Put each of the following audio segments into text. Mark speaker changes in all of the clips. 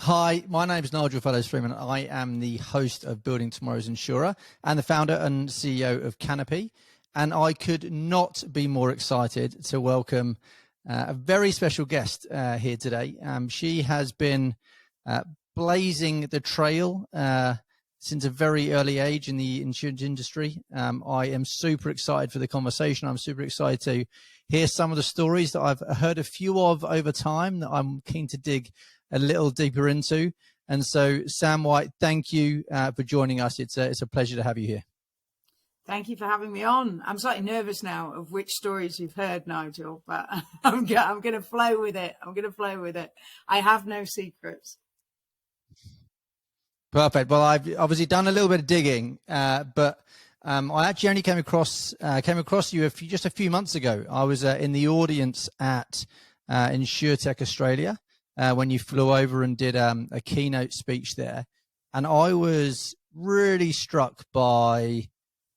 Speaker 1: Hi, my name is Nigel Fellowes-Freeman. I am the host of Building Tomorrow's Insurer and the founder and CEO of Kanopi. And I could not be more excited to welcome a very special guest here today. She has been blazing the trail since a very early age in the insurance industry. I am super excited for the conversation. I'm super excited to hear some of the stories that I've heard a few of over time that I'm keen to dig a little deeper into. And so, Sam White, thank you for joining us. It's a pleasure to have you here.
Speaker 2: Thank you for having me on. I'm slightly nervous now of which stories you've heard, Nigel, but I'm going to flow with it. I have no secrets.
Speaker 1: Perfect. Well, I've obviously done a little bit of digging, but I actually only came across you just a few months ago. I was in the audience at InsurTech Australia when you flew over and did a keynote speech there, and I was really struck by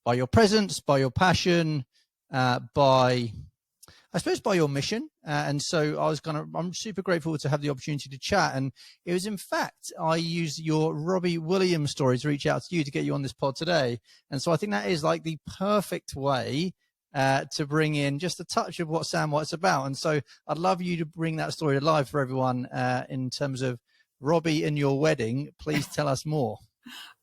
Speaker 1: your presence, by your passion, by your mission. And so I'm super grateful to have the opportunity to chat. And it was, in fact, I used your Robbie Williams story to reach out to you to get you on this pod today. And so I think that is like the perfect way to bring in just a touch of what Sam White's about. And so I'd love you to bring that story to life for everyone in terms of Robbie and your wedding. Please tell us more.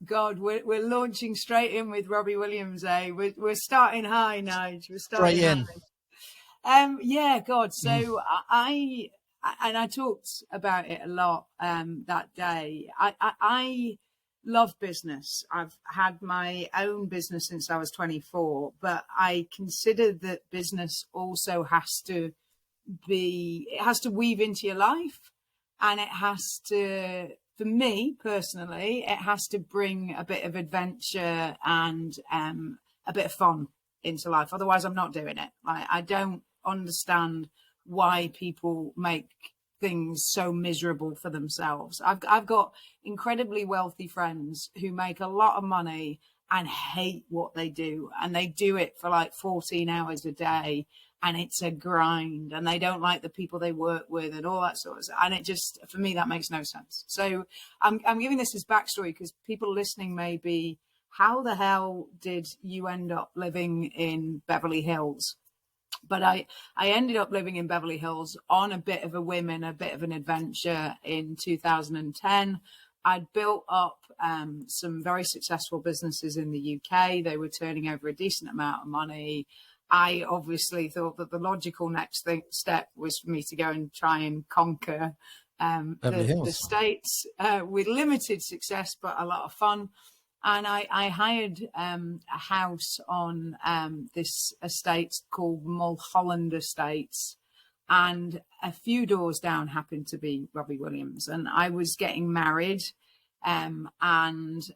Speaker 2: God, we're launching straight in with Robbie Williams, eh? We're starting high, Nigel. We're starting
Speaker 1: straight in.
Speaker 2: Yeah, God. So I talked about it a lot that day. I love business. I've had my own business since I was 24, but I consider that business also has to weave into your life, and it has to, for me personally, it has to bring a bit of adventure and a bit of fun into life. Otherwise, I'm not doing it. I don't understand why people make things so miserable for themselves. I've got incredibly wealthy friends who make a lot of money and hate what they do, and they do it for like 14 hours a day, and it's a grind, and they don't like the people they work with and all that sort of stuff. And it just, for me, that makes no sense. So I'm giving this as backstory because people listening may be, how the hell did you end up living in Beverly Hills? But I ended up living in Beverly Hills on a bit of a whim and a bit of an adventure in 2010. I'd built up some very successful businesses in the UK. They were turning over a decent amount of money. I obviously thought that the logical next step was for me to go and try and conquer the States with limited success, but a lot of fun. And I hired a house on this estate called Mulholland Estates. And a few doors down happened to be Robbie Williams. And I was getting married and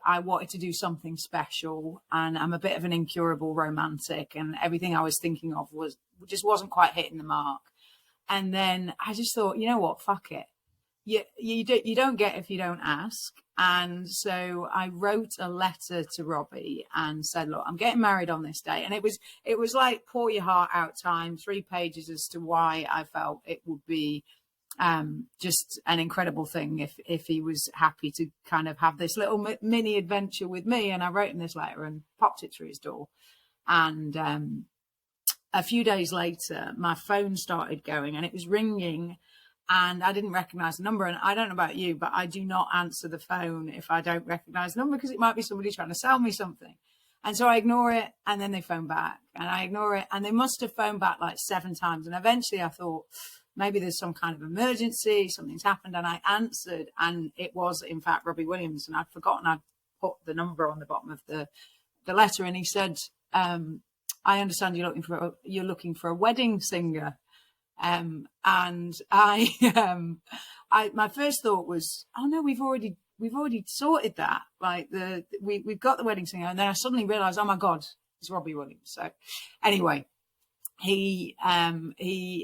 Speaker 2: I wanted to do something special. And I'm a bit of an incurable romantic. And everything I was thinking of just wasn't quite hitting the mark. And then I just thought, you know what, fuck it. You don't get if you don't ask. And so I wrote a letter to Robbie and said, look, I'm getting married on this day. And it was like pour your heart out time, 3 pages as to why I felt it would be just an incredible thing if he was happy to kind of have this little mini adventure with me. And I wrote him this letter and popped it through his door. And a few days later, my phone started going and it was ringing. And I didn't recognize the number. And I don't know about you, but I do not answer the phone if I don't recognize the number because it might be somebody trying to sell me something. And so I ignore it. And then they phone back and I ignore it. And they must have phoned back like 7 times. And eventually I thought, maybe there's some kind of emergency. Something's happened. And I answered. And it was, in fact, Robbie Williams. And I'd forgotten I'd put the number on the bottom of the letter. And he said, I understand you're looking for a wedding singer. And I my first thought was, oh no, we've already sorted that. Like we've got the wedding singer. And then I suddenly realized, oh my God, it's Robbie Williams. So anyway, he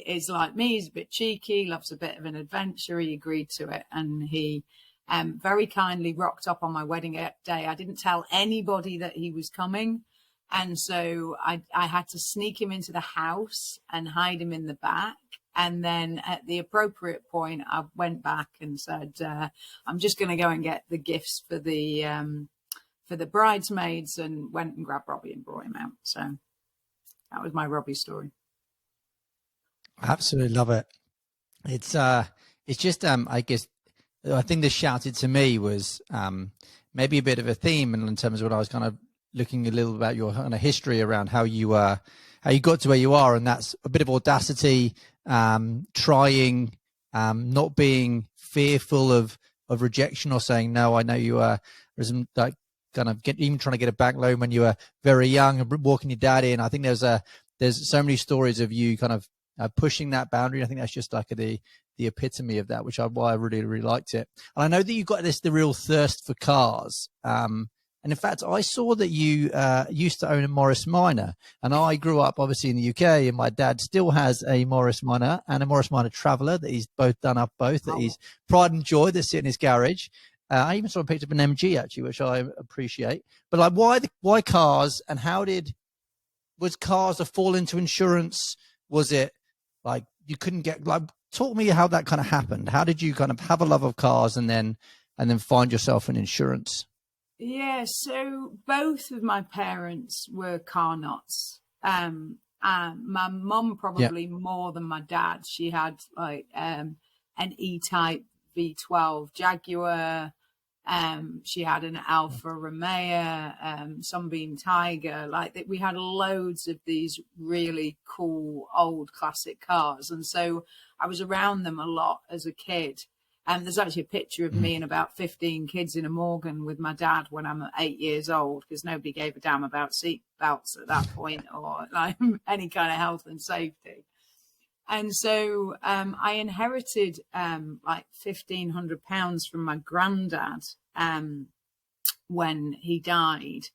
Speaker 2: is like me. He's a bit cheeky, loves a bit of an adventure. He agreed to it. And he very kindly rocked up on my wedding day. I didn't tell anybody that he was coming. And so I had to sneak him into the house and hide him in the back. And then at the appropriate point, I went back and said, I'm just going to go and get the gifts for the bridesmaids, and went and grabbed Robbie and brought him out. So that was my Robbie story.
Speaker 1: Absolutely love it. It's just, I guess, I think this shouted to me was maybe a bit of a theme in terms of what I was kind of looking a little about your kind of history around how you got to where you are. And that's a bit of audacity, trying, not being fearful of rejection or saying, no, I know you are, like kind of even trying to get a bank loan when you were very young and walking your dad in. I think there's so many stories of you kind of pushing that boundary. I think that's just like the epitome of that, why I really, really liked it. And I know that you've got the real thirst for cars. And in fact, I saw that you used to own a Morris Minor, and I grew up obviously in the UK, and my dad still has a Morris Minor and a Morris Minor Traveller that he's both done up both, that he's pride and joy that sit in his garage. I even saw him picked up an MG actually, which I appreciate. But like, why cars, and was cars a fall into insurance? Was it like you couldn't get, like, talk me how that kind of happened. How did you kind of have a love of cars and then find yourself in insurance?
Speaker 2: Yeah, so both of my parents were car nuts. My mum probably more than my dad. She had like an E-Type V12 Jaguar. She had an Alfa Romeo, Sunbeam Tiger. Like, we had loads of these really cool old classic cars, and so I was around them a lot as a kid. And there's actually a picture of me and about 15 kids in a Morgan with my dad when I'm 8 years old, because nobody gave a damn about seat belts at that point or like any kind of health and safety. And so I inherited like £1,500 from my granddad when he died.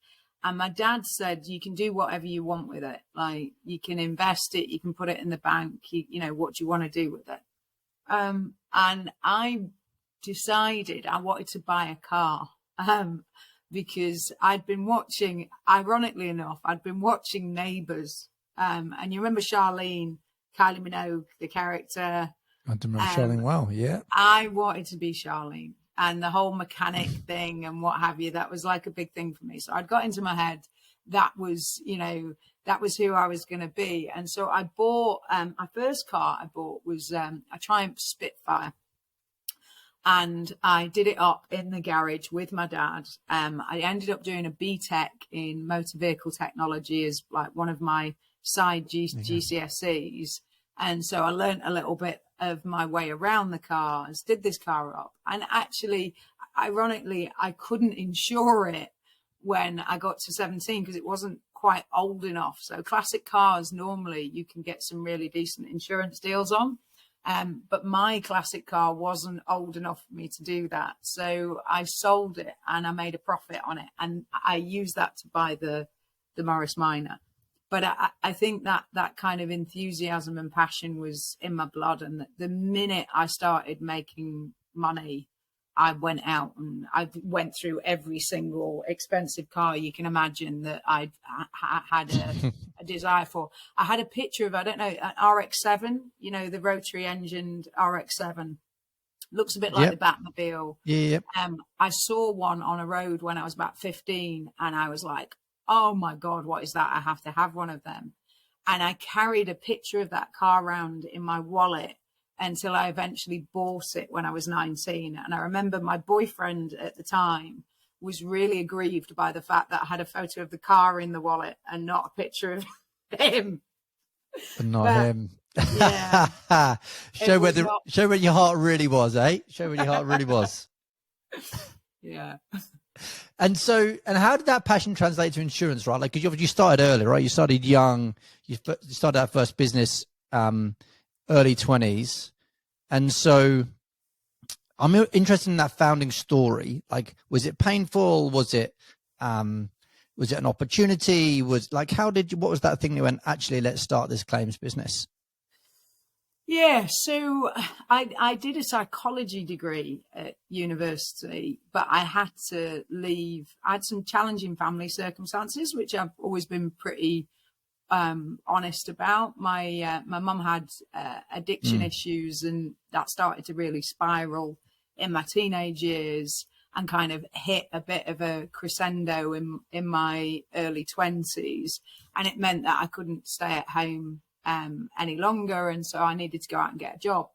Speaker 2: And my dad said, you can do whatever you want with it. Like, you can invest it, you can put it in the bank, you know, what do you want to do with it? And I decided I wanted to buy a car because I'd been watching, ironically enough, I'd been watching Neighbours. And you remember Charlene, Kylie Minogue, the character?
Speaker 1: I remember Charlene well, yeah.
Speaker 2: I wanted to be Charlene, and the whole mechanic thing and what have you, that was like a big thing for me. So I'd got into my head that was, you know, that was who I was going to be. And so I bought, my first car I bought was a Triumph Spitfire. And I did it up in the garage with my dad. I ended up doing a BTEC in motor vehicle technology as like one of my side GCSEs. And so I learned a little bit of my way around the cars, did this car up. And actually, ironically, I couldn't insure it when I got to 17 because it wasn't quite old enough. So classic cars, normally you can get some really decent insurance deals on. But my classic car wasn't old enough for me to do that. So I sold it and I made a profit on it. And I used that to buy the Morris Minor. But I think that kind of enthusiasm and passion was in my blood. And the minute I started making money, I went out and I went through every single expensive car you can imagine that I'd had a desire for. I had a picture of, I don't know, an RX-7, you know, the rotary engined RX-7. Looks a bit like the Batmobile.
Speaker 1: Yeah.
Speaker 2: I saw one on a road when I was about 15 and I was like, oh my God, what is that? I have to have one of them. And I carried a picture of that car around in my wallet until I eventually bought it when I was 19. And I remember my boyfriend at the time was really aggrieved by the fact that I had a photo of the car in the wallet and not a picture of him.
Speaker 1: Him.
Speaker 2: Yeah.
Speaker 1: Show where your heart really was, eh? Show where your heart really was.
Speaker 2: Yeah.
Speaker 1: And how did that passion translate to insurance, right? Like, because you started early, right? You started young. You started that first business early 20s. And so I'm interested in that founding story. Like, was it painful? Was it an opportunity? What was that thing that went, actually, let's start this claims business? Yeah,
Speaker 2: so I did a psychology degree at university, but I had to leave. I had some challenging family circumstances, which I've always been pretty honest about. My mum had addiction issues, and that started to really spiral in my teenage years and kind of hit a bit of a crescendo in my early 20s. And it meant that I couldn't stay at home any longer. And so I needed to go out and get a job.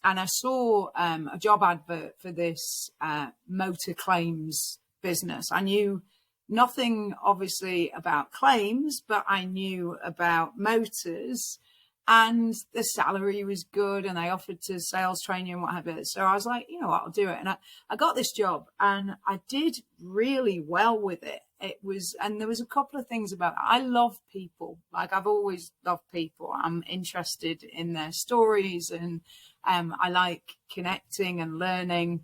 Speaker 2: And I saw a job advert for this motor claims business. I knew nothing, obviously, about claims, but I knew about motors, and the salary was good, and they offered to sales train you and what have you. So I was like, you know what, I'll do it. And I got this job, and I did really well with it. And there was a couple of things about it. I love people. Like, I've always loved people. I'm interested in their stories, and I like connecting and learning.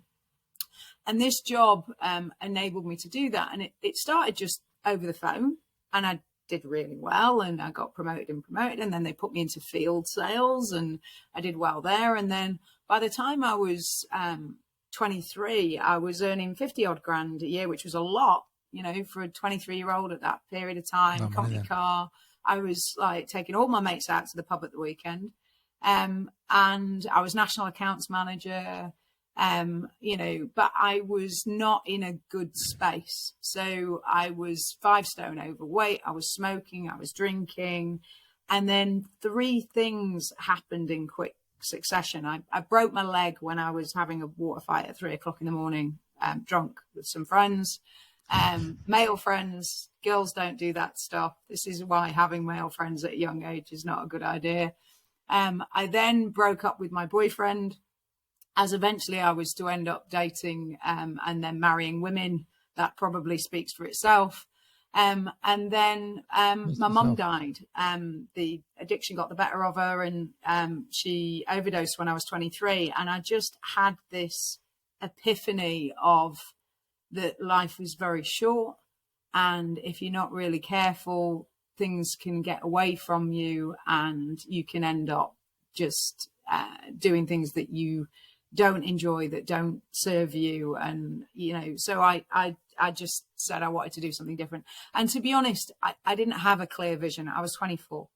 Speaker 2: And this job enabled me to do that. And it started just over the phone, and I did really well, and I got promoted. And then they put me into field sales, and I did well there. And then by the time I was 23, I was earning 50 odd grand a year, which was a lot, you know, for a 23-year-old at that period of time. Company car. I was like taking all my mates out to the pub at the weekend. And I was national accounts manager. You know, but I was not in a good space. So I was 5 stone overweight. I was smoking, I was drinking. And then 3 things happened in quick succession. I broke my leg when I was having a water fight at 3 o'clock in the morning, drunk with some friends, male friends. Girls don't do that stuff. This is why having male friends at a young age is not a good idea. I then broke up with my boyfriend, as eventually I was to end up dating and then marrying women. That probably speaks for itself. And then my mum died. The addiction got the better of her, and she overdosed when I was 23. And I just had this epiphany of that life was very short. And if you're not really careful, things can get away from you, and you can end up just doing things that you don't enjoy, that don't serve you. And, you know, so I just said I wanted to do something different. And to be honest, I didn't have a clear vision. I was 24.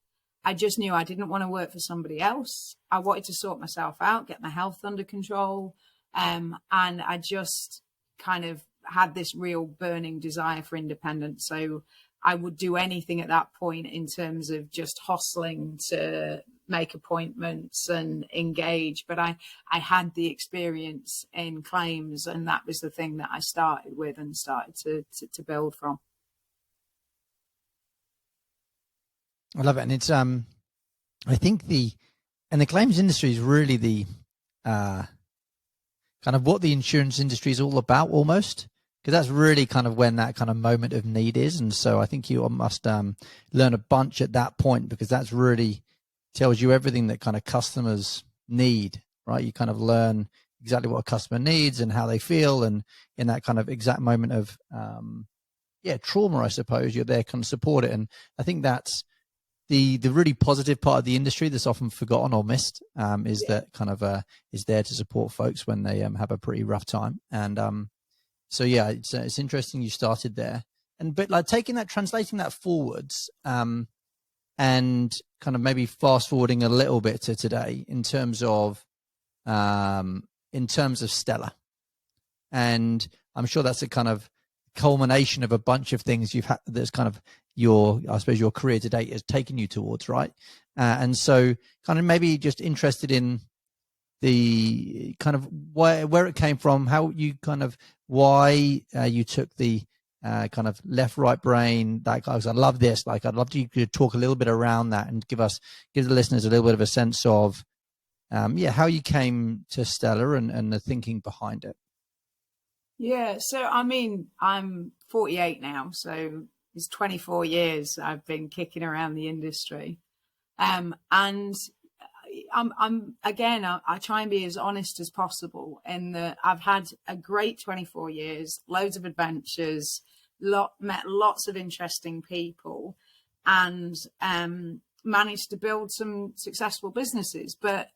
Speaker 2: I just knew I didn't want to work for somebody else. I wanted to sort myself out, get my health under control. And I just kind of had this real burning desire for independence. So I would do anything at that point in terms of just hustling to make appointments and engage. But I had the experience in claims, and that was the thing that I started with and started to build from.
Speaker 1: I love it. And it's, I think the claims industry is really the, kind of what the insurance industry is all about almost, because that's really kind of when that kind of moment of need is. And so I think you must learn a bunch at that point, because that's really tells you everything that kind of customers need, right? You kind of learn exactly what a customer needs and how they feel. And in that kind of exact moment of, trauma, I suppose, you're there kind of support it. And I think that's the really positive part of the industry that's often forgotten or missed, is that kind of is there to support folks when they have a pretty rough time. And so, yeah, it's interesting you started there. But like translating that forwards, and kind of maybe fast forwarding a little bit to today in terms of Stella. And I'm sure that's a kind of culmination of a bunch of things you've had that's kind of your career to date has taken you towards, right? And so kind of maybe just interested in the kind of where it came from, how you kind of, why you took the kind of left, right brain, that guys. I love this. Like, I'd love to talk a little bit around that and give the listeners a little bit of a sense of, how you came to Stella and the thinking behind it.
Speaker 2: Yeah. So, I mean, I'm 48 now, so it's 24 years I've been kicking around the industry. And I try and be as honest as possible in that I've had a great 24 years, loads of adventures, met lots of interesting people, and managed to build some successful businesses. But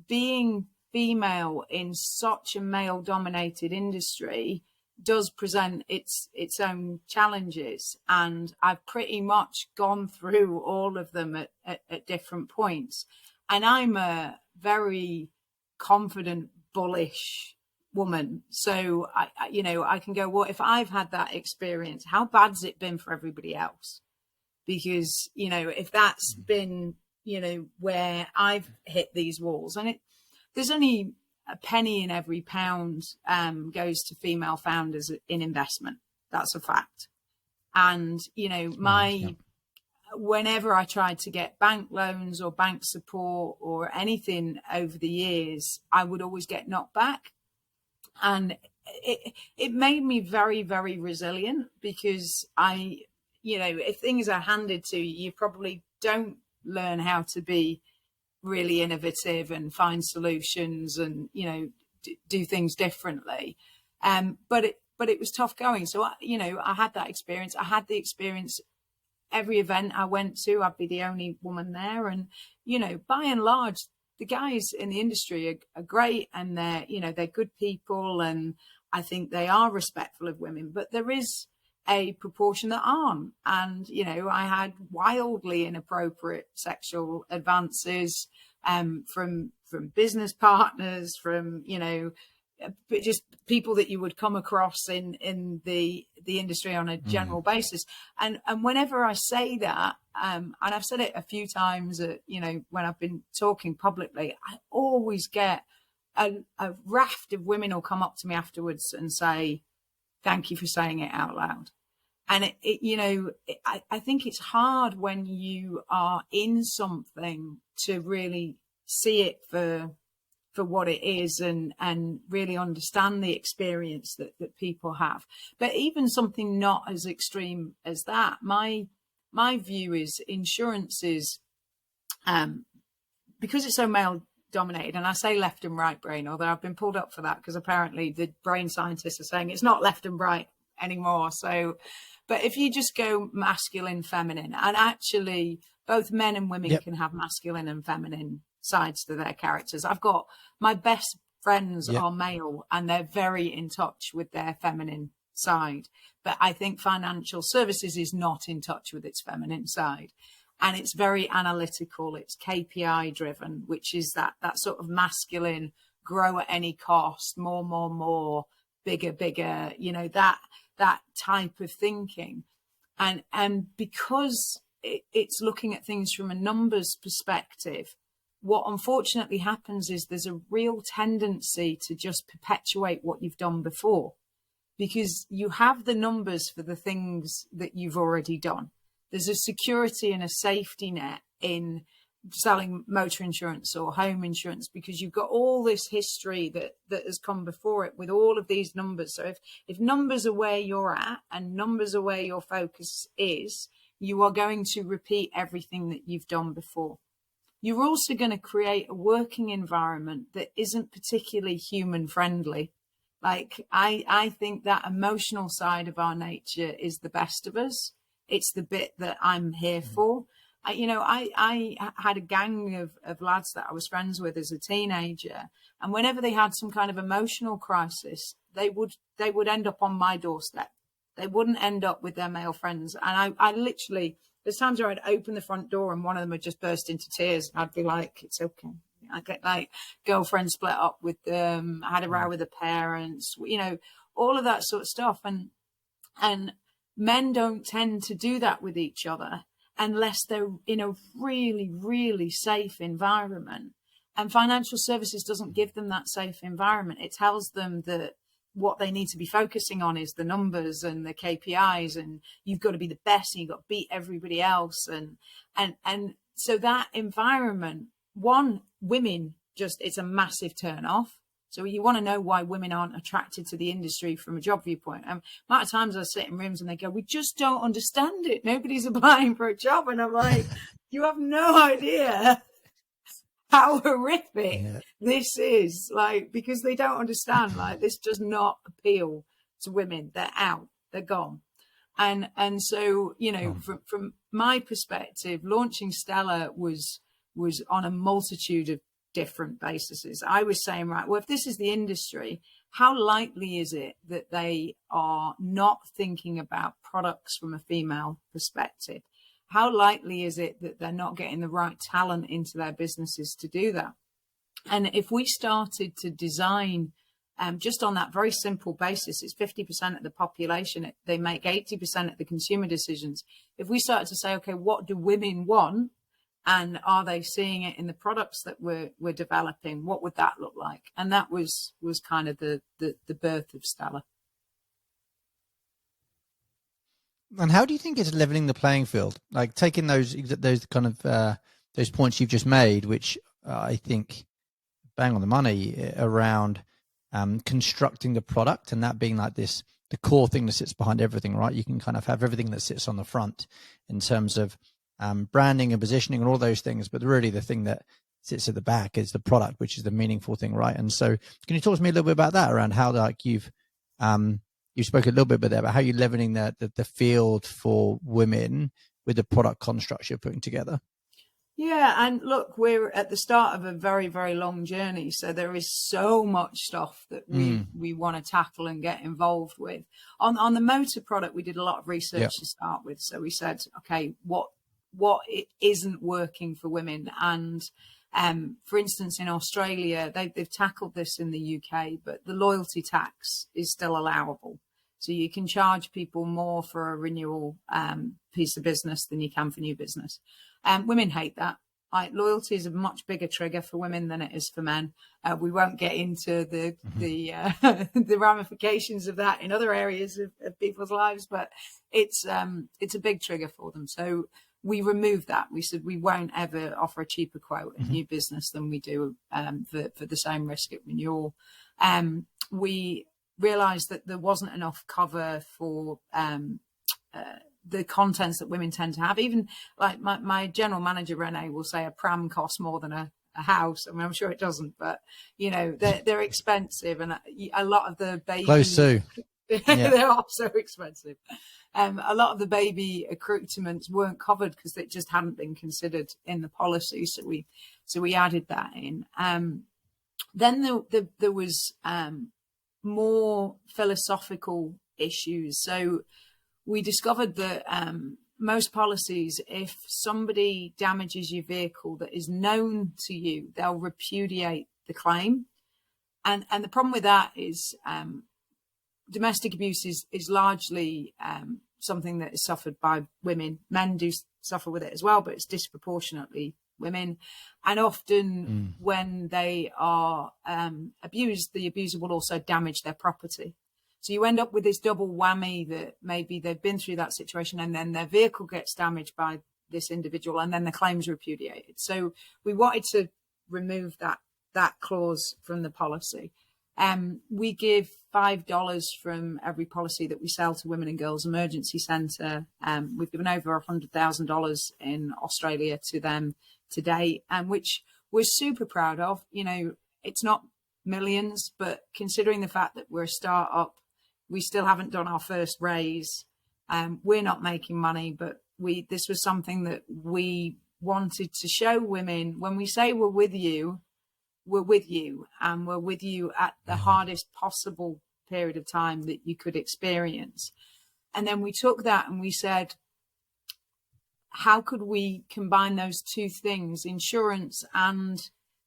Speaker 2: being female in such a male-dominated industry does present its own challenges, and I've pretty much gone through all of them at different points. And I'm a very confident, bullish woman. So I can go, well, if I've had that experience, how bad's it been for everybody else? Because, if that's been, where I've hit these walls, and there's only a penny in every pound goes to female founders in investment. That's a fact. And, whenever I tried to get bank loans or bank support or anything over the years, I would always get knocked back. And it made me very, very resilient, because if things are handed to you, you probably don't learn how to be really innovative and find solutions and, do things differently. But it was tough going. So, I had that experience. I had the experience every event I went to, I'd be the only woman there. And, by and large, the guys in the industry are great, and they're good people. And I think they are respectful of women, but there is a proportion that aren't. And, I had wildly inappropriate sexual advances from business partners, from, but just people that you would come across in the industry on a general basis. And whenever I say that, and I've said it a few times, when I've been talking publicly, I always get a raft of women will come up to me afterwards and say, thank you for saying it out loud. And I think it's hard when you are in something to really see it for what it is, and really understand the experience that people have. But even something not as extreme as that, my view is insurance is, because it's so male dominated, and I say left and right brain, although I've been pulled up for that because apparently the brain scientists are saying it's not left and right anymore. So, but if you just go masculine, feminine, and actually both men and women can have masculine and feminine sides to their characters. I've got my best friends are male, and they're very in touch with their feminine side. But I think financial services is not in touch with its feminine side. And it's very analytical. It's KPI driven, which is that sort of masculine, grow at any cost, more, bigger, that type of thinking. And because it's looking at things from a numbers perspective, what unfortunately happens is there's a real tendency to just perpetuate what you've done before, because you have the numbers for the things that you've already done. There's a security and a safety net in selling motor insurance or home insurance, because you've got all this history that has come before it with all of these numbers. So if numbers are where you're at and numbers are where your focus is, you are going to repeat everything that you've done before. You're also going to create a working environment that isn't particularly human friendly. Like I think that emotional side of our nature is the best of us. It's the bit that I'm here for. I had a gang of lads that I was friends with as a teenager, and whenever they had some kind of emotional crisis, they would end up on my doorstep. They wouldn't end up with their male friends. And I literally, there's times where I'd open the front door and one of them would just burst into tears. I'd be like, it's okay. I get like girlfriend split up with them. I had a row with the parents, all of that sort of stuff. And men don't tend to do that with each other unless they're in a really, really safe environment. And financial services doesn't give them that safe environment. It tells them that what they need to be focusing on is the numbers and the KPIs, and you've got to be the best and you've got to beat everybody else. And so that environment, women it's a massive turn off. So you want to know why women aren't attracted to the industry from a job viewpoint. A lot of times I sit in rooms and they go, we just don't understand it. Nobody's applying for a job. And I'm like, you have no idea how horrific this is, like, because they don't understand, like, this does not appeal to women. They're out, they're gone. And so, from my perspective, launching Stella was on a multitude different bases. I was saying, right, well, if this is the industry, how likely is it that they are not thinking about products from a female perspective? How likely is it that they're not getting the right talent into their businesses to do that? And if we started to design just on that very simple basis, it's 50% of the population, they make 80% of the consumer decisions. If we started to say, okay, what do women want? And are they seeing it in the products that we're developing? What would that look like? And that was kind of the birth of Stella.
Speaker 1: And how do you think it's leveling the playing field? Like taking those kind of those points you've just made, which I think bang on the money around constructing the product, and that being like the core thing that sits behind everything, right? You can kind of have everything that sits on the front in terms of branding and positioning and all those things, but really the thing that sits at the back is the product, which is the meaningful thing, right? And so can you talk to me a little bit about that, around how like you spoke a little bit about how you're leveling the field for women with the product construct you're putting together?
Speaker 2: Yeah, and look, we're at the start of a very, very long journey. So there is so much stuff that we want to tackle and get involved with. On the motor product, we did a lot of research to start with. So we said, okay, what it isn't working for women. And for instance, in Australia, they've tackled this in the UK, but the loyalty tax is still allowable. So you can charge people more for a renewal piece of business than you can for new business. Women hate that. Loyalty is a much bigger trigger for women than it is for men. We won't get into the ramifications of that in other areas of people's lives, but it's a big trigger for them. So we removed that. We said we won't ever offer a cheaper quote in new business than we do for the same risk at renewal. We realised that there wasn't enough cover for the contents that women tend to have. Even like my general manager, Renee, will say a pram costs more than a house. I mean, I'm sure it doesn't, but, you know, they're expensive. And a lot of the baby...
Speaker 1: Close to.
Speaker 2: They are so expensive. A lot of the baby accoutrements weren't covered because they just hadn't been considered in the policy. So we added that in. Then there was more philosophical issues. So we discovered that most policies, if somebody damages your vehicle that is known to you, they'll repudiate the claim. And the problem with that is domestic abuse is largely something that is suffered by women. Men do suffer with it as well, but it's disproportionately women. And often when they are abused, the abuser will also damage their property. So you end up with this double whammy that maybe they've been through that situation and then their vehicle gets damaged by this individual and then the claim's repudiated. So we wanted to remove that clause from the policy. We give $5 from every policy that we sell to Women and Girls Emergency Centre. We've given over $100,000 in Australia to them today, which we're super proud of. You know, it's not millions, but considering the fact that we're a start-up, we still haven't done our first raise. We're not making money, but this was something that we wanted to show women. When we say we're with you, and we're with you at the hardest possible period of time that you could experience. And then we took that and we said, how could we combine those two things, insurance and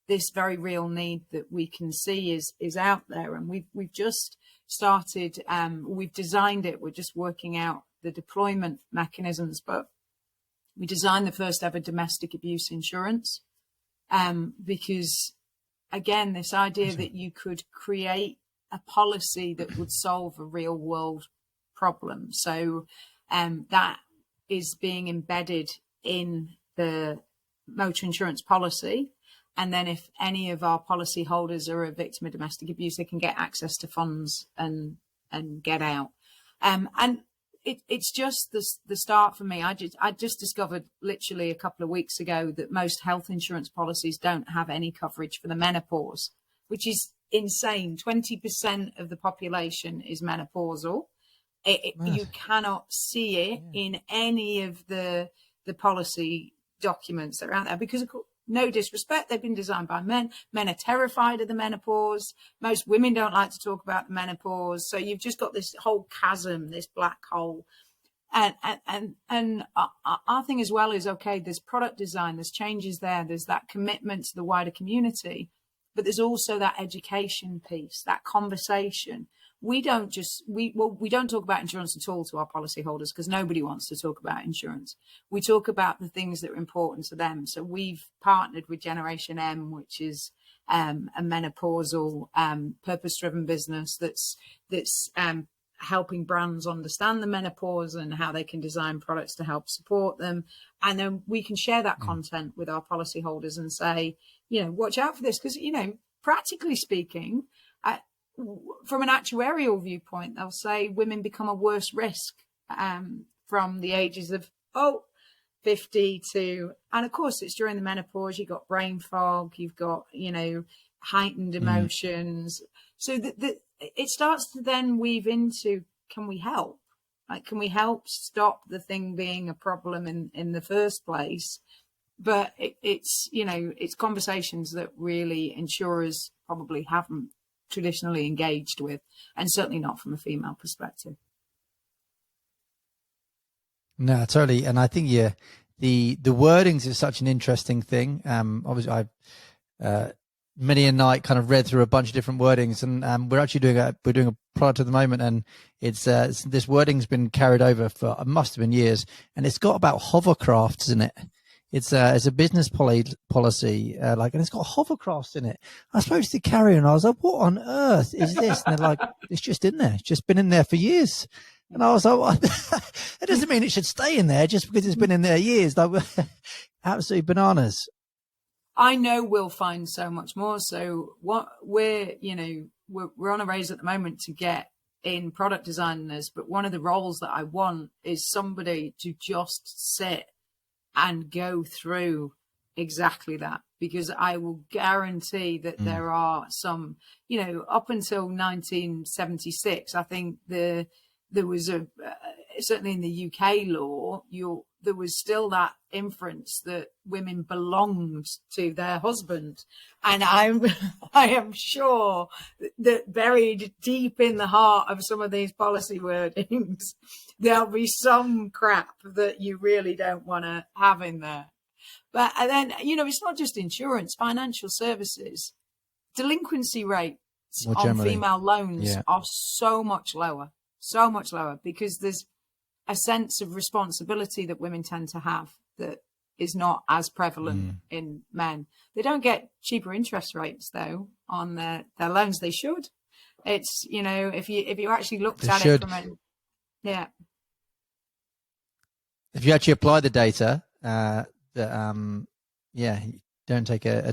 Speaker 2: this very real need that we can see is out there? And we've just started, we've designed it. We're just working out the deployment mechanisms, but we designed the first ever domestic abuse insurance because, again, this idea that you could create a policy that would solve a real world problem. So that is being embedded in the motor insurance policy. And then if any of our policy holders are a victim of domestic abuse, they can get access to funds and get out. And it's just the start for me. I just discovered literally a couple of weeks ago that most health insurance policies don't have any coverage for the menopause, which is insane. 20% of the population is menopausal. You cannot see it in any of the policy documents that are out there because No disrespect, they've been designed by men. Men are terrified of the menopause. Most women don't like to talk about the menopause. So you've just got this whole chasm, this black hole. And our thing as well is, okay, there's product design, there's changes there, there's that commitment to the wider community, but there's also that education piece, that conversation. We don't talk about insurance at all to our policyholders because nobody wants to talk about insurance. We talk about the things that are important to them. So we've partnered with Generation M, which is a menopausal purpose-driven business that's helping brands understand the menopause and how they can design products to help support them. And then we can share that content with our policyholders and say, watch out for this. Because, practically speaking, from an actuarial viewpoint, they'll say women become a worse risk from the ages of 50 to, and of course it's during the menopause, you've got brain fog, you've got, heightened emotions. So that it starts to then weave into, can we help? Like, can we help stop the thing being a problem in the first place? But it's conversations that really insurers probably haven't traditionally engaged with, and certainly not from a female perspective.
Speaker 1: No, totally. And I think the wordings is such an interesting thing. Obviously I've many a night kind of read through a bunch of different wordings, and we're actually doing a product at the moment, and it's this wording's been carried over for, it must have been years, and it's got about hovercrafts in it. It's a business policy, and it's got hovercrafts in it. I spoke to the carrier and I was like, what on earth is this? And they're like, it's just in there. It's just been in there for years. And I was like, well, it doesn't mean it should stay in there just because it's been in there years. Like, absolutely bananas.
Speaker 2: I know we'll find so much more. So what we're on a raise at the moment to get in product designers, but one of the roles that I want is somebody to just sit and go through exactly that, because I will guarantee that there are some, up until 1976, I think there was certainly in the UK law, there was still that inference that women belonged to their husband. And I am sure that buried deep in the heart of some of these policy wordings, there'll be some crap that you really don't want to have in there. But and then, it's not just insurance, financial services, delinquency rates on female loans are so much lower, because there's a sense of responsibility that women tend to have that is not as prevalent in men. They don't get cheaper interest rates though on their loans. They should. It's, if you actually looked at it from if
Speaker 1: you actually apply the data, don't take a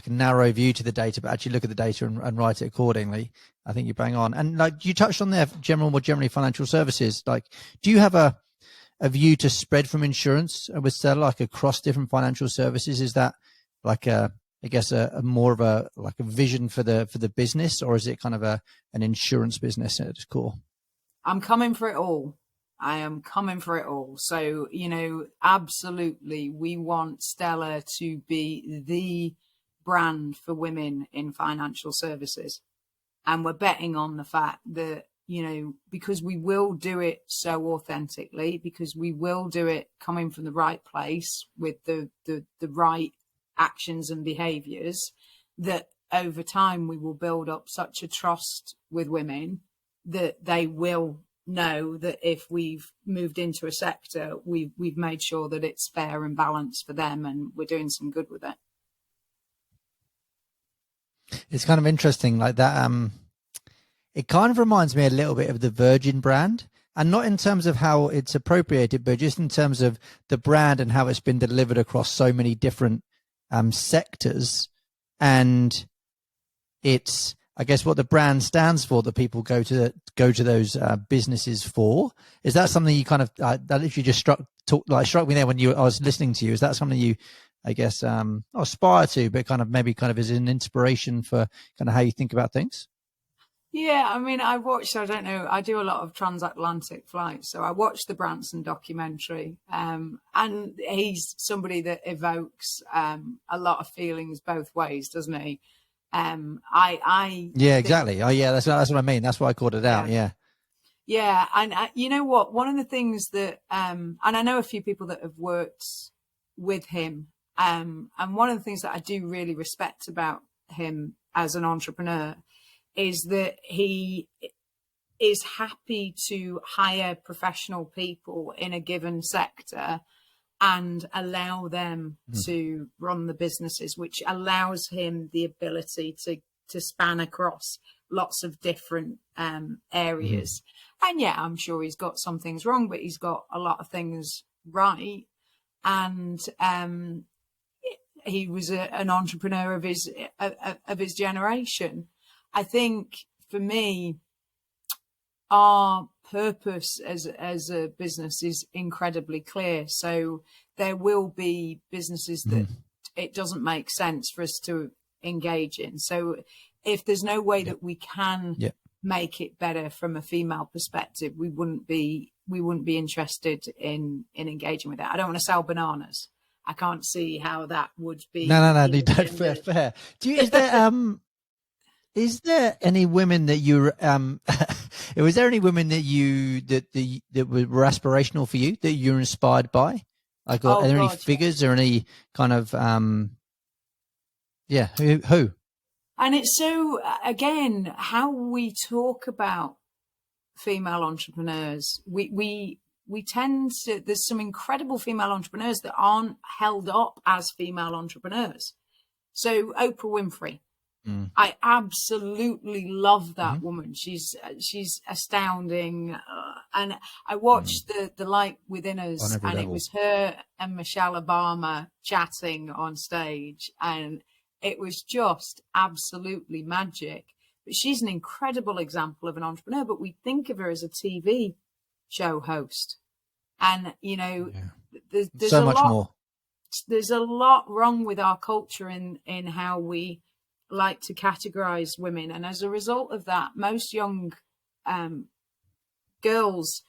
Speaker 1: narrow view to the data, but actually look at the data and write it accordingly. I think you bang on. And you touched on there, more generally financial services. Do you have a view to spread from insurance with Stella, across different financial services? Is that a more of a vision for the business, or is it kind of an insurance business at its core?
Speaker 2: I'm coming for it all. I am coming for it all. So, absolutely, we want Stella to be the brand for women in financial services. And we're betting on the fact that, because we will do it so authentically, because we will do it coming from the right place with the right actions and behaviors, that over time we will build up such a trust with women that they will know that if we've moved into a sector, we've made sure that it's fair and balanced for them, and we're doing some good with it.
Speaker 1: It's kind of interesting like that. It kind of reminds me a little bit of the Virgin brand, and not in terms of how it's appropriated, but just in terms of the brand and how it's been delivered across so many different sectors. And it's, I guess, what the brand stands for that people go to those businesses for. Is that something you kind of that literally just struck me there when I was listening to you? Is that something you, I guess, aspire to, but kind of as an inspiration for kind of how you think about things?
Speaker 2: Yeah, I mean, I don't know, I do a lot of transatlantic flights. So I watched the Branson documentary, and he's somebody that evokes a lot of feelings both ways, doesn't he? I
Speaker 1: Yeah,
Speaker 2: think,
Speaker 1: exactly. Oh, yeah, that's what I mean. That's why I called it out.
Speaker 2: yeah.
Speaker 1: Yeah.
Speaker 2: Yeah, and you know what? One of the things that, and I know a few people that have worked with him, and one of the things that I do really respect about him as an entrepreneur is that he is happy to hire professional people in a given sector and allow them to run the businesses, which allows him the ability to span across lots of different areas. And yeah, I'm sure he's got some things wrong, but he's got a lot of things right. And he was an entrepreneur of his generation. I think for me, our purpose as a business is incredibly clear. So there will be businesses that it doesn't make sense for us to engage in. So if there's no way that we can make it better from a female perspective, we wouldn't be interested in engaging with that. I don't want to sell bananas. I can't see how that would be.
Speaker 1: No, you don't. Fair. Is there any women that you was there any women that that were aspirational for you, that you're inspired by? Like, are there any figures or any kind of who?
Speaker 2: And it's so, again, how we talk about female entrepreneurs, we tend to, there's some incredible female entrepreneurs that aren't held up as female entrepreneurs. So Oprah Winfrey, I absolutely love that woman. She's astounding. And I watched the Light Within Us, and it was her and Michelle Obama chatting on stage, and it was just absolutely magic. But she's an incredible example of an entrepreneur, but we think of her as a TV show host. And, you know, there's
Speaker 1: so much more.
Speaker 2: There's a lot wrong with our culture in how we like to categorize women. And as a result of that, most young girls,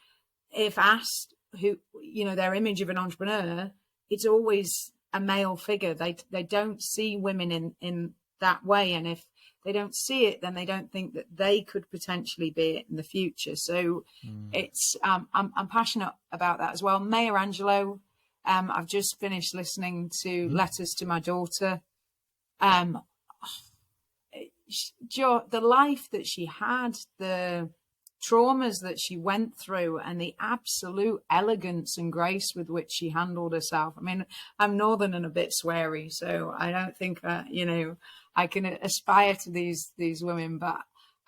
Speaker 2: if asked who, you know, their image of an entrepreneur, it's always a male figure. They don't see women in that way. And if they don't see it, then they don't think that they could potentially be it in the future. So it's, I'm passionate about that as well. Maya Angelou, I've just finished listening to Letters to My Daughter. The life that she had, the traumas that she went through, and the absolute elegance and grace with which she handled herself. I mean, I'm northern and a bit sweary, so I don't think you know, I can aspire to these women, but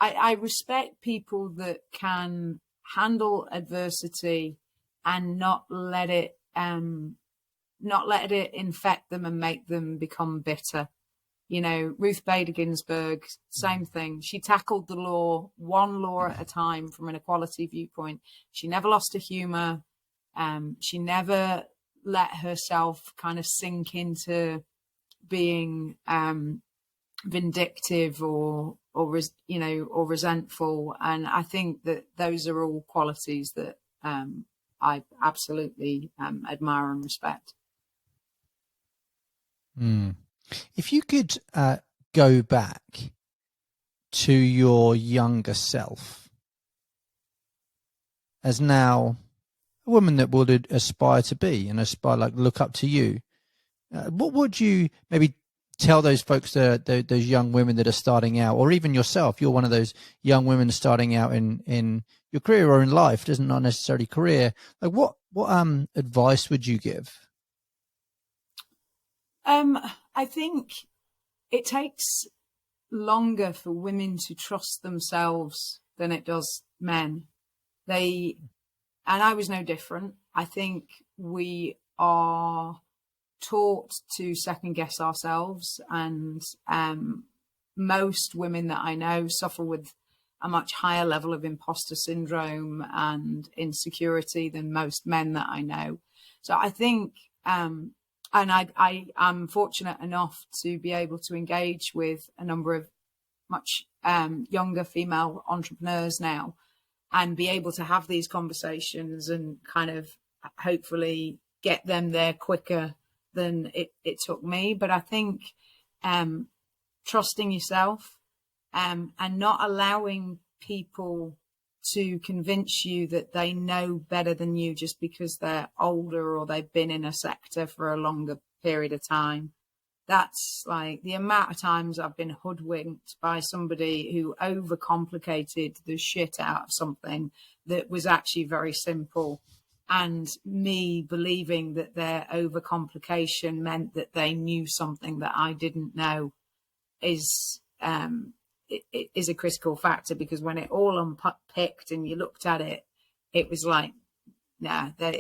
Speaker 2: I respect people that can handle adversity and not let it infect them and make them become bitter. You know, Ruth Bader Ginsburg, same thing. She tackled the law, one law at a time from an equality viewpoint. She never lost her humor. She never let herself kind of sink into being vindictive or resentful. And I think that those are all qualities that I absolutely admire and respect.
Speaker 1: If you could go back to your younger self, as now a woman that would aspire to be and look up to you, what would you maybe tell those folks, those young women that are starting out, or even yourself? You're one of those young women starting out in your career or in life, doesn't not necessarily career. Like what advice would you give?
Speaker 2: I think it takes longer for women to trust themselves than it does men. And I was no different. I think we are taught to second guess ourselves, and most women that I know suffer with a much higher level of imposter syndrome and insecurity than most men that I know. So I think, and I am fortunate enough to be able to engage with a number of much younger female entrepreneurs now, and be able to have these conversations and kind of hopefully get them there quicker than it took me. But I think trusting yourself and not allowing people to convince you that they know better than you just because they're older or they've been in a sector for a longer period of time. That's like the amount of times I've been hoodwinked by somebody who overcomplicated the shit out of something that was actually very simple. And me believing that their overcomplication meant that they knew something that I didn't know is a critical factor, because when it all unpicked and you looked at it, it was like, nah, that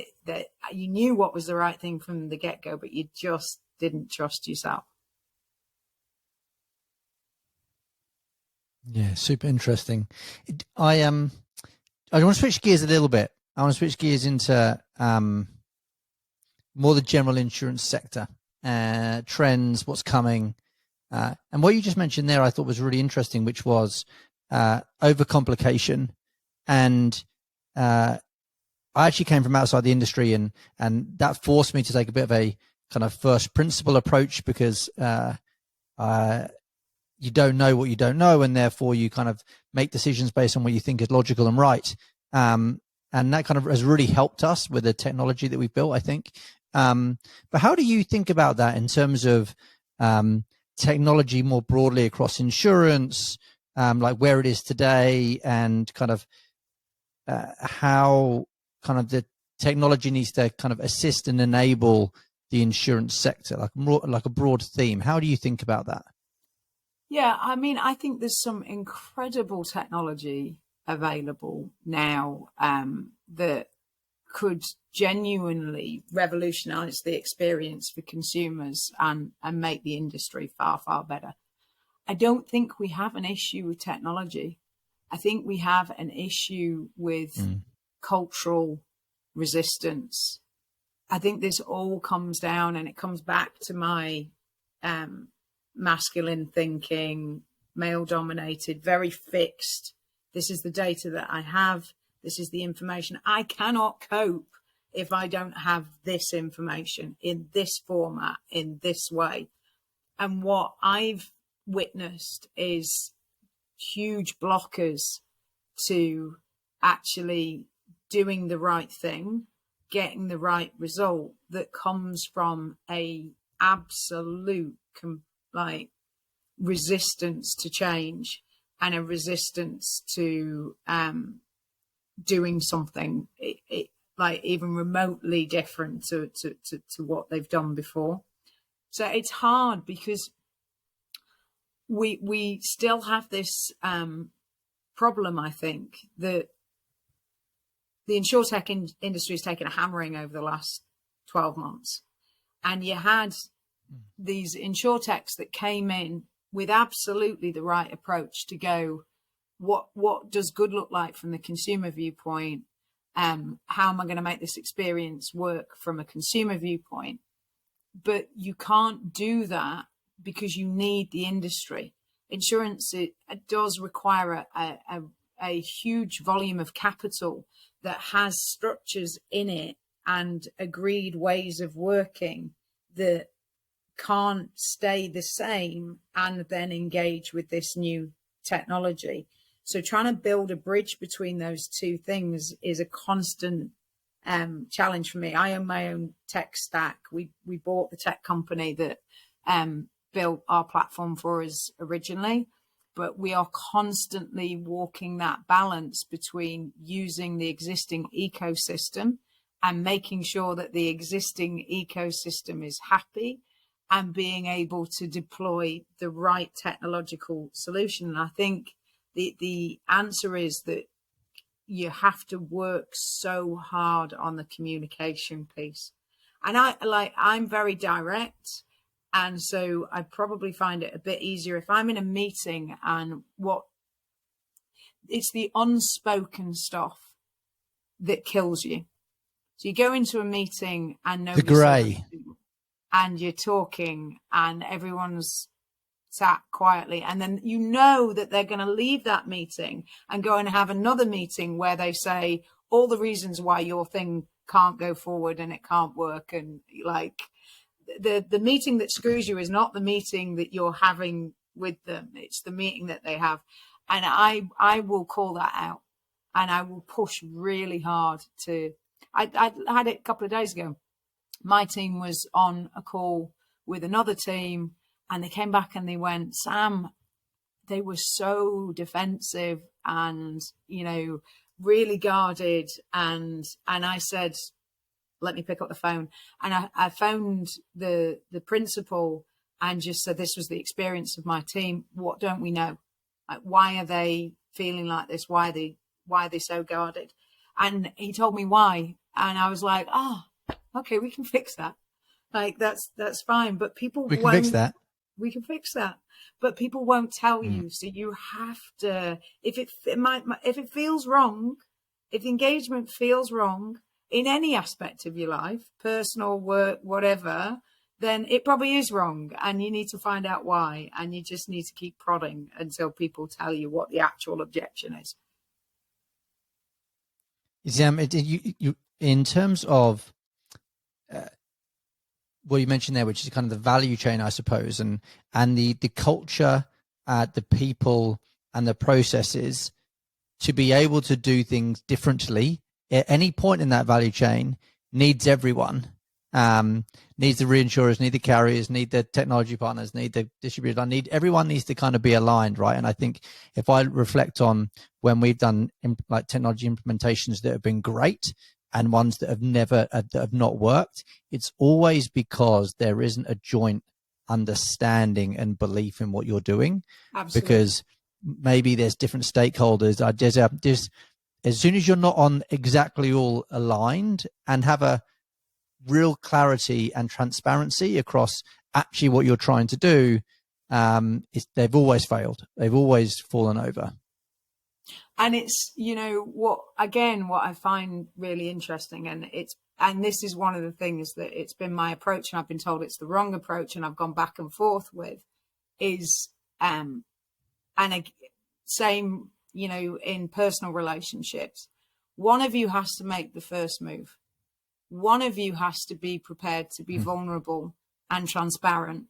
Speaker 2: you knew what was the right thing from the get-go, but you just didn't trust yourself.
Speaker 1: Yeah, super interesting. I want to switch gears a little bit. I want to switch gears into more the general insurance sector, trends, what's coming. And what you just mentioned there, I thought was really interesting, which was overcomplication. And I actually came from outside the industry, and that forced me to take a bit of a kind of first principle approach, because you don't know what you don't know, and therefore you kind of make decisions based on what you think is logical and right. And that kind of has really helped us with the technology that we've built, I think. But how do you think about that in terms of technology more broadly across insurance, like where it is today, and kind of how kind of the technology needs to kind of assist and enable the insurance sector, like more like a broad theme? How do you think about that?
Speaker 2: Yeah, I mean, I think there's some incredible technology available now that could genuinely revolutionize the experience for consumers and make the industry far, far better. I don't think we have an issue with technology. I think we have an issue with cultural resistance. I think this all comes down, and it comes back to my masculine thinking, male dominated, very fixed. This is the data that I have. This is the information. I cannot cope if I don't have this information in this format, in this way. And what I've witnessed is huge blockers to actually doing the right thing, getting the right result, that comes from a absolute resistance to change, and a resistance to doing something like even remotely different to what they've done before. So it's hard, because we still have this problem, I think, that the InsurTech industry has taken a hammering over the last 12 months. And you had these InsurTechs that came in with absolutely the right approach to go, what does good look like from the consumer viewpoint? How am I going to make this experience work from a consumer viewpoint? But you can't do that because you need the industry. Insurance, it does require a huge volume of capital that has structures in it and agreed ways of working that can't stay the same and then engage with this new technology. So trying to build a bridge between those two things is a constant challenge for me. I own my own tech stack. We bought the tech company that built our platform for us originally, but we are constantly walking that balance between using the existing ecosystem and making sure that the existing ecosystem is happy, and being able to deploy the right technological solution. And I think the answer is that you have to work so hard on the communication piece. And I'm very direct. And so I probably find it a bit easier if I'm in a meeting and it's the unspoken stuff that kills you. So you go into a meeting and
Speaker 1: the grey,
Speaker 2: and you're talking and everyone's sat quietly, and then you know that they're going to leave that meeting and go and have another meeting where they say all the reasons why your thing can't go forward and it can't work. And like the meeting that screws you is not the meeting that you're having with them. It's the meeting that they have. And I will call that out, and I will push really hard to, I had it a couple of days ago. My team was on a call with another team, and they came back and they went, Sam, they were so defensive and, really guarded. And I said, let me pick up the phone. And I phoned the principal and just said, this was the experience of my team. What don't we know? Like, why are they feeling like this? Why are they so guarded? And he told me why. And I was like, okay, we can fix that. Like, that's fine. But people
Speaker 1: we can fix that.
Speaker 2: We can fix that. But people won't tell you. So you have to, if it feels wrong, if the engagement feels wrong in any aspect of your life, personal, work, whatever, then it probably is wrong. And you need to find out why. And you just need to keep prodding until people tell you what the actual objection is.
Speaker 1: You in terms of what you mentioned there, which is kind of the value chain, I suppose, and the culture, the people and the processes to be able to do things differently at any point in that value chain needs everyone. Needs the reinsurers, need the carriers, need the technology partners, need the distributors. Everyone needs to kind of be aligned, right? And I think if I reflect on when we've done like technology implementations that have been great and ones that have not worked, it's always because there isn't a joint understanding and belief in what you're doing.
Speaker 2: Absolutely.
Speaker 1: Because maybe there's different stakeholders. As soon as you're not on exactly all aligned and have a real clarity and transparency across actually what you're trying to do, they've always failed. They've always fallen over.
Speaker 2: And it's, what I find really interesting, and this is one of the things that it's been my approach, and I've been told it's the wrong approach, and I've gone back and forth with, is, same, in personal relationships, one of you has to make the first move. One of you has to be prepared to be vulnerable and transparent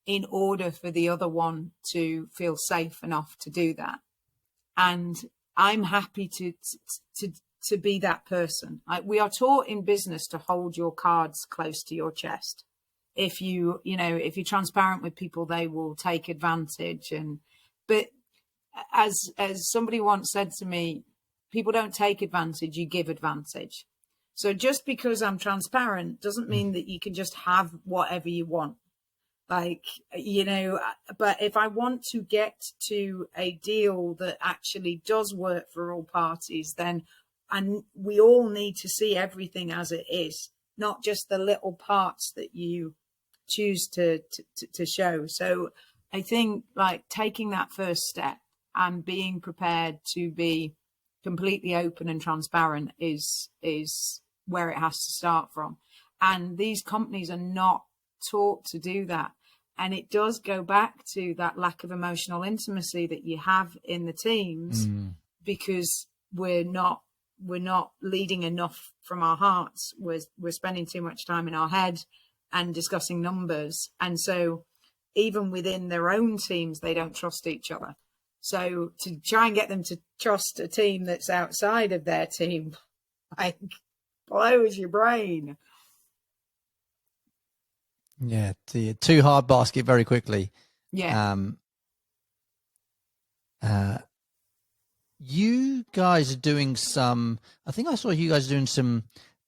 Speaker 2: in order for the other one to feel safe enough to do that. And I'm happy to be that person. We are taught in business to hold your cards close to your chest. If you're transparent with people, they will take advantage. But as somebody once said to me, people don't take advantage, you give advantage. So just because I'm transparent doesn't mean that you can just have whatever you want. But if I want to get to a deal that actually does work for all parties, then we all need to see everything as it is, not just the little parts that you choose to show. So I think like taking that first step and being prepared to be completely open and transparent is where it has to start from. And these companies are not taught to do that. And it does go back to that lack of emotional intimacy that you have in the teams, because we're not leading enough from our hearts. We're spending too much time in our head and discussing numbers. And so even within their own teams, they don't trust each other. So to try and get them to trust a team that's outside of their team, like, blows your brain.
Speaker 1: Yeah, the too hard basket very quickly.
Speaker 2: Yeah.
Speaker 1: You guys are doing some. I think I saw you guys doing some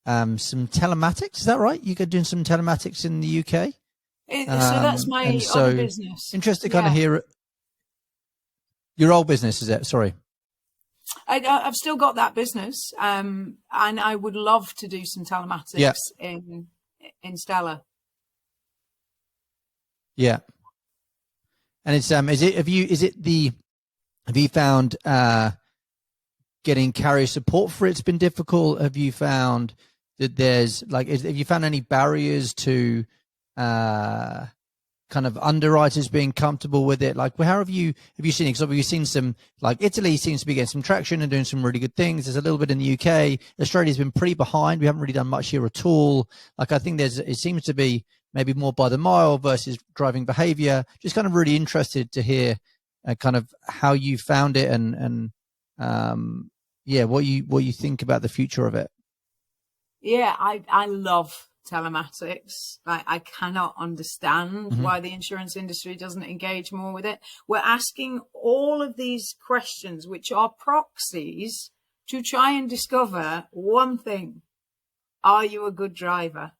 Speaker 1: telematics. Is that right? You guys doing some telematics in the UK?
Speaker 2: So that's my other business.
Speaker 1: Interested to kind of hear your old business. Is it? Sorry.
Speaker 2: I've still got that business, and I would love to do some telematics in Stella.
Speaker 1: Yeah, and it's have you found getting carrier support for it's been difficult? Have you found that have you found any barriers to kind of underwriters being comfortable with it? Like, how have you seen it? Because you've seen some, like Italy seems to be getting some traction and doing some really good things. There's a little bit in the UK. Australia's been pretty behind. We haven't really done much here at all. Like, I think it seems to be maybe more by the mile versus driving behavior. Just kind of really interested to hear kind of how you found it and what you think about the future of it.
Speaker 2: Yeah, I love telematics. Like, I cannot understand why the insurance industry doesn't engage more with it. We're asking all of these questions, which are proxies, to try and discover one thing: are you a good driver?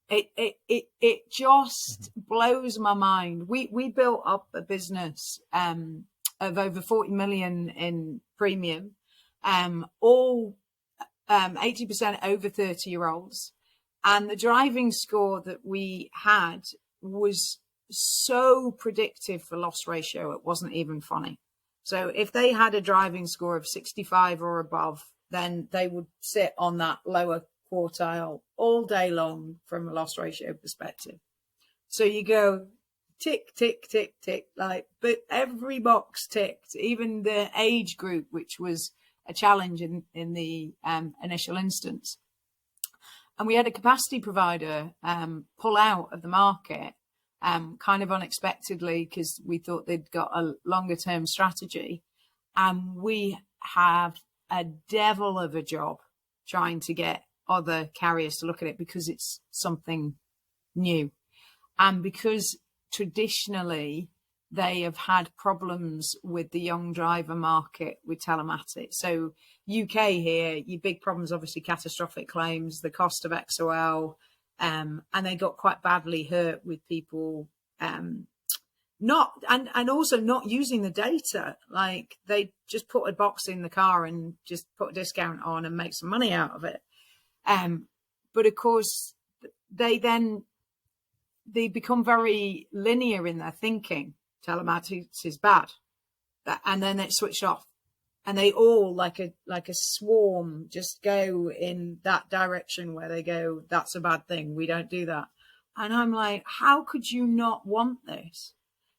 Speaker 2: It just blows my mind. We built up a business of over 40 million in premium, all 80% over 30-year-olds. And the driving score that we had was so predictive for loss ratio, it wasn't even funny. So if they had a driving score of 65 or above, then they would sit on that lower quartile all day long from a loss ratio perspective. So you go tick, tick, tick, tick, like, but every box ticked, even the age group, which was a challenge in the initial instance. And we had a capacity provider pull out of the market kind of unexpectedly, because we thought they'd got a longer term strategy. And we have a devil of a job trying to get other carriers to look at it, because it's something new. And because traditionally they have had problems with the young driver market with telematics. So UK here, your big problems, obviously catastrophic claims, the cost of XOL, and they got quite badly hurt with people not also not using the data. Like, they just put a box in the car and just put a discount on and make some money out of it. But of course, they become very linear in their thinking. Telematics is bad, and then it switched off, and they all like a swarm just go in that direction where they go, that's a bad thing, we don't do that. And I'm like, how could you not want this?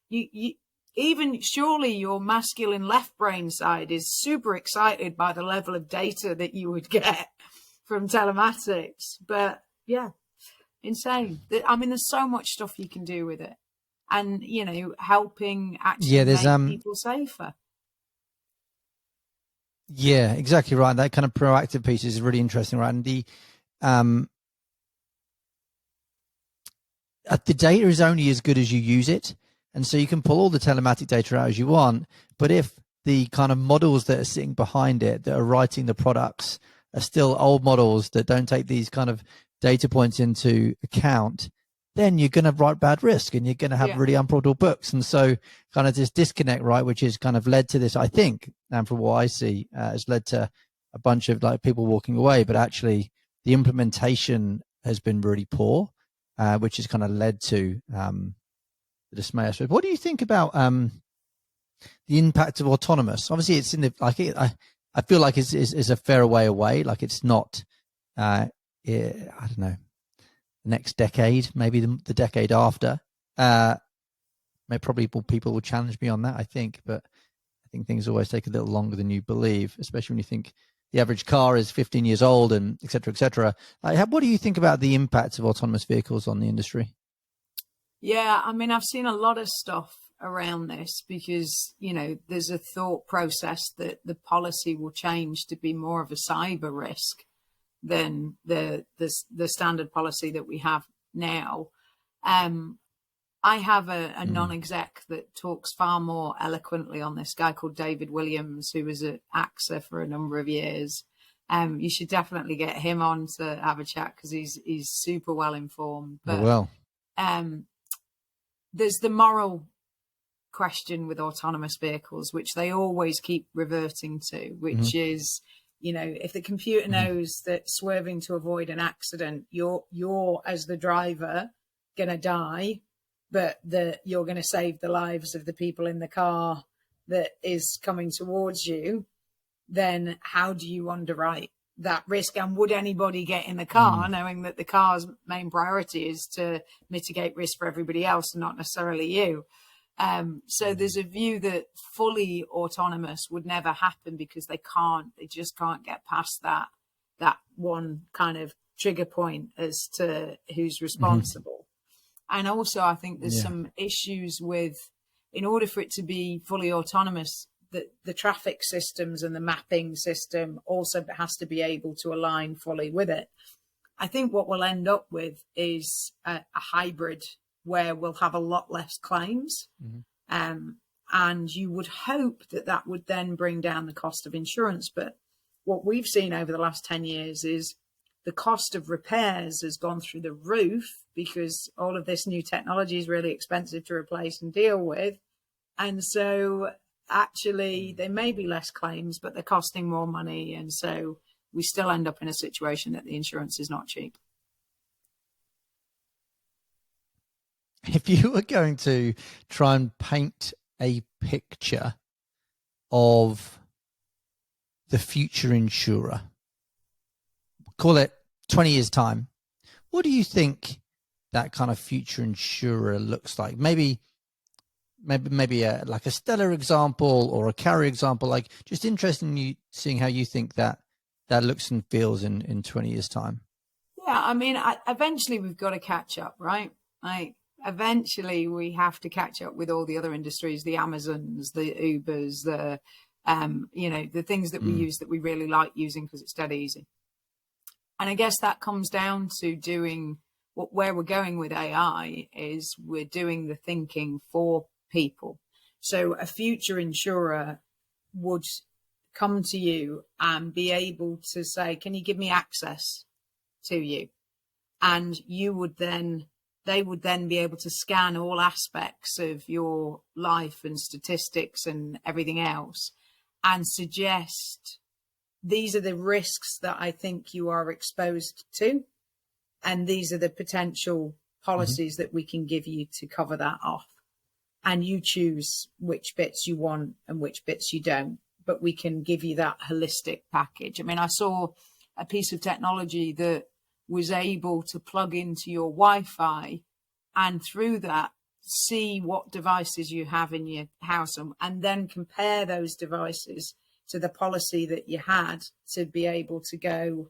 Speaker 2: You even surely your masculine left brain side is super excited by the level of data that you would get from telematics. But yeah, insane. I mean, there's so much stuff you can do with it. And, you know, helping actually make people safer.
Speaker 1: Yeah, exactly right. That kind of proactive piece is really interesting, right? And the data is only as good as you use it. And so you can pull all the telematic data out as you want. But if the kind of models that are sitting behind it, that are writing the products, are still old models that don't take these kind of data points into account, then you're going to write bad risk and you're going to have really unprofitable books. And so kind of this disconnect, right, which has kind of led to this, I think, and from what I see, has led to a bunch of like people walking away, but actually the implementation has been really poor, which has kind of led to the dismay. So what do you think about the impact of autonomous? Obviously it's in the, like, I feel like it's a fair way away. Like, it's not, I don't know, next decade, maybe the decade after. Probably people will challenge me on that, I think, but I think things always take a little longer than you believe, especially when you think the average car is 15 years old and et cetera, et cetera. What do you think about the impact of autonomous vehicles on the industry?
Speaker 2: Yeah, I mean, I've seen a lot of stuff around this because, you know, there's a thought process that the policy will change to be more of a cyber risk than the standard policy that we have now. I have a non-exec that talks far more eloquently on this, guy called David Williams, who was at AXA for a number of years. You should definitely get him on to have a chat because he's super well informed. But there's the moral question with autonomous vehicles, which they always keep reverting to, which is, you know, if the computer knows that swerving to avoid an accident, you're as the driver gonna die, but you're gonna save the lives of the people in the car that is coming towards you, then how do you underwrite that risk, and would anybody get in the car knowing that the car's main priority is to mitigate risk for everybody else and not necessarily you? So there's a view that fully autonomous would never happen because they just can't get past that one kind of trigger point as to who's responsible. And also I think there's some issues with, in order for it to be fully autonomous, the traffic systems and the mapping system also has to be able to align fully with it. I think what we'll end up with is a hybrid where we'll have a lot less claims. And you would hope that would then bring down the cost of insurance. But what we've seen over the last 10 years is the cost of repairs has gone through the roof because all of this new technology is really expensive to replace and deal with. And so actually there may be less claims, but they're costing more money. And so we still end up in a situation that the insurance is not cheap.
Speaker 1: If you were going to try and paint a picture of the future insurer, call it 20 years time, what do you think that kind of future insurer looks like? Maybe like a Stella example or a carrier example, like just interested in you seeing how you think that looks and feels in 20 years time.
Speaker 2: Yeah, I mean, eventually we've got to catch up, right? Like eventually we have to catch up with all the other industries, the Amazons, the Ubers, the the things that we use that we really like using because it's dead easy. And I guess that comes down to doing where we're going with AI is we're doing the thinking for people. So a future insurer would come to you and be able to say, can you give me access to you? And they would then be able to scan all aspects of your life and statistics and everything else and suggest these are the risks that I think you are exposed to. And these are the potential policies that we can give you to cover that off. And you choose which bits you want and which bits you don't. But we can give you that holistic package. I mean, I saw a piece of technology that was able to plug into your Wi-Fi and through that see what devices you have in your house and then compare those devices to the policy that you had to be able to go,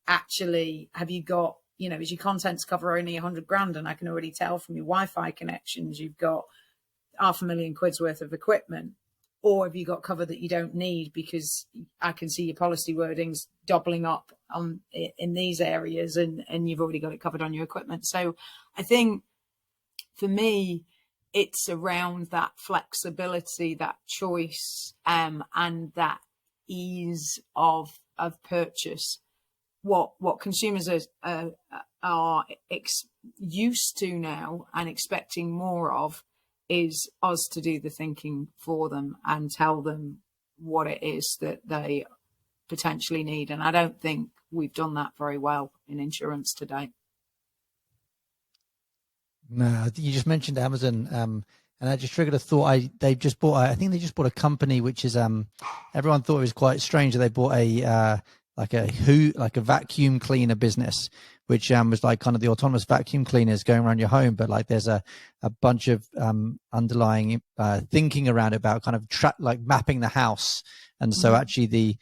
Speaker 2: actually, have you got, is your contents cover only 100 grand? And I can already tell from your Wi-Fi connections, you've got £500,000 worth of equipment, or have you got cover that you don't need because I can see your policy wordings doubling up in these areas and you've already got it covered on your equipment. So I think for me, it's around that flexibility, that choice, and that ease of purchase. What consumers are used to now and expecting more of is us to do the thinking for them and tell them what it is that they potentially need. And I don't think we've done that very well in insurance today.
Speaker 1: No, you just mentioned Amazon, and that just triggered a thought. I think they just bought a company which is everyone thought it was quite strange that they bought a vacuum cleaner business, which was like kind of the autonomous vacuum cleaners going around your home, but like there's a bunch of underlying thinking around it about kind of like mapping the house. And so actually the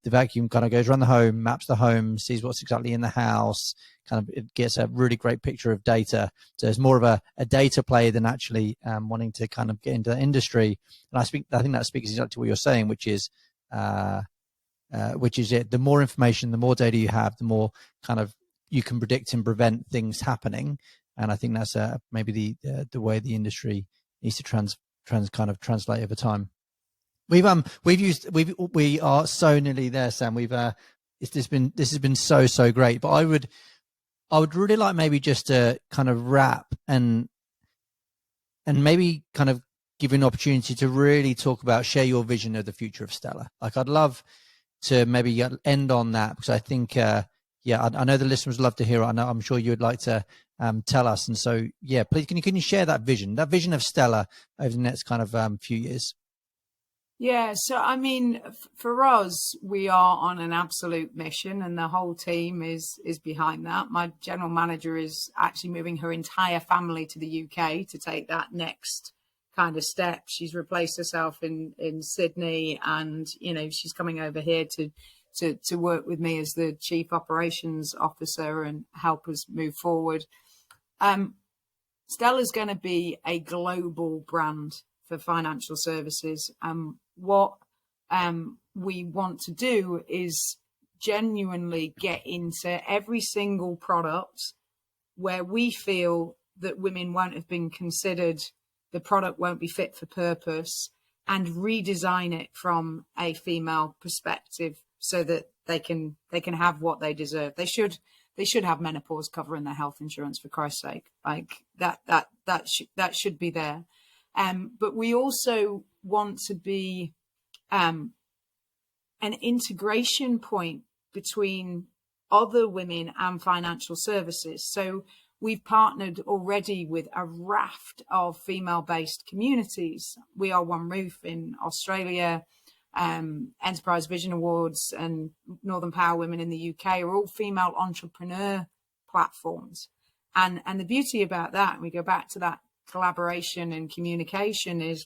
Speaker 1: vacuum kind of goes around the home, maps the home, sees what's exactly in the house, kind of it gets a really great picture of data. So it's more of a data play than actually wanting to kind of get into the industry. And I think that speaks exactly to what you're saying, which is it. The more information, the more data you have, the more kind of you can predict and prevent things happening. And I think that's maybe the way the industry needs to translate over time. We are so nearly there, Sam. This has been so great. But I would really like maybe just to kind of wrap and maybe kind of give you an opportunity to really share your vision of the future of Stella. Like I'd love to maybe end on that because I think, I know the listeners love to hear it. I'm sure you would like to tell us. And so, please, can you share that vision of Stella over the next kind of few years?
Speaker 2: Yeah, so I mean, for us, we are on an absolute mission, and the whole team is behind that. My general manager is actually moving her entire family to the UK to take that next kind of step. She's replaced herself in Sydney, and she's coming over here to work with me as the chief operations officer and help us move forward. Stella's going to be a global brand for financial services. What we want to do is genuinely get into every single product where we feel that women won't have been considered, the product won't be fit for purpose, and redesign it from a female perspective so that they can have what they deserve. They should have menopause cover in their health insurance, for Christ's sake. Like that should be there. But we also want to be an integration point between other women and financial services. So we've partnered already with a raft of female-based communities. We Are One Roof in Australia, Enterprise Vision Awards and Northern Power Women in the UK are all female entrepreneur platforms. And the beauty about that, and we go back to that collaboration and communication, is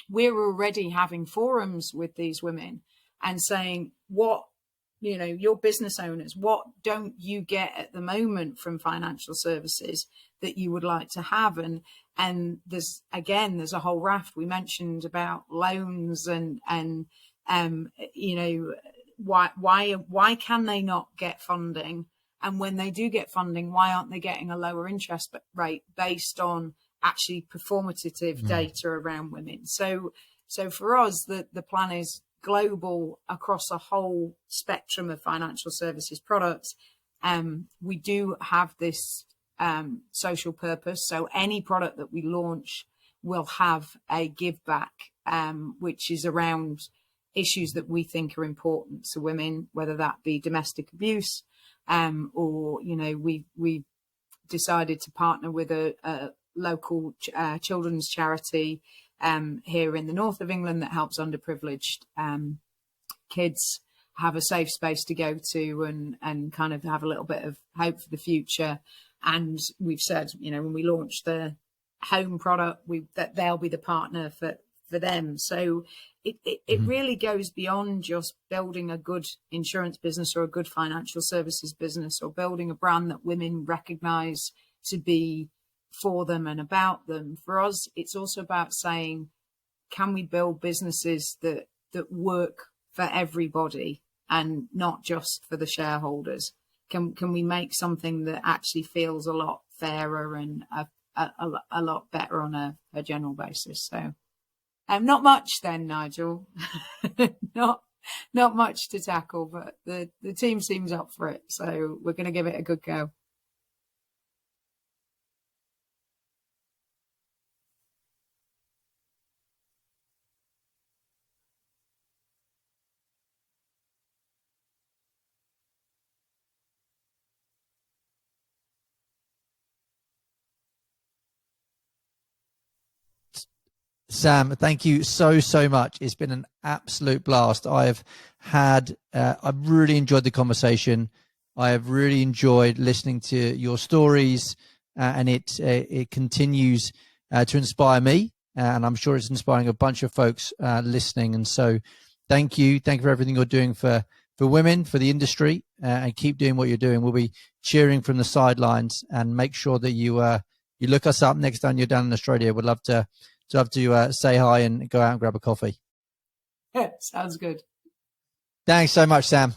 Speaker 2: we're already having forums with these women and saying, what, your business owners, what don't you get at the moment from financial services that you would like to have? And there's a whole raft. We mentioned about loans and why can they not get funding? And when they do get funding, why aren't they getting a lower interest rate based on actually performative data around women? So for us, the plan is global across a whole spectrum of financial services products. We do have this social purpose. So any product that we launch will have a give back, which is around issues that we think are important to women, whether that be domestic abuse, or we decided to partner with a local children's charity here in the north of England that helps underprivileged kids have a safe space to go to and kind of have a little bit of hope for the future. And we've said, when we launch the home product, that they'll be the partner for them. So it really goes beyond just building a good insurance business or a good financial services business or building a brand that women recognize to be for them and about them. For us, it's also about saying, can we build businesses that work for everybody and not just for the shareholders? Can we make something that actually feels a lot fairer and a lot better on a general basis? So not much then, Nigel. not much to tackle, but the team seems up for it. So we're going to give it a good go.
Speaker 1: Sam, thank you so much. It's been an absolute blast. I've really enjoyed the conversation. I have really enjoyed listening to your stories, and it continues to inspire me, and I'm sure it's inspiring a bunch of folks listening. And so thank you for everything you're doing for women, for the industry, and keep doing what you're doing. We'll be cheering from the sidelines, and make sure that you look us up next time you're down in Australia. We'd love to say hi and go out and grab a coffee.
Speaker 2: Sounds good.
Speaker 1: Thanks so much, Sam.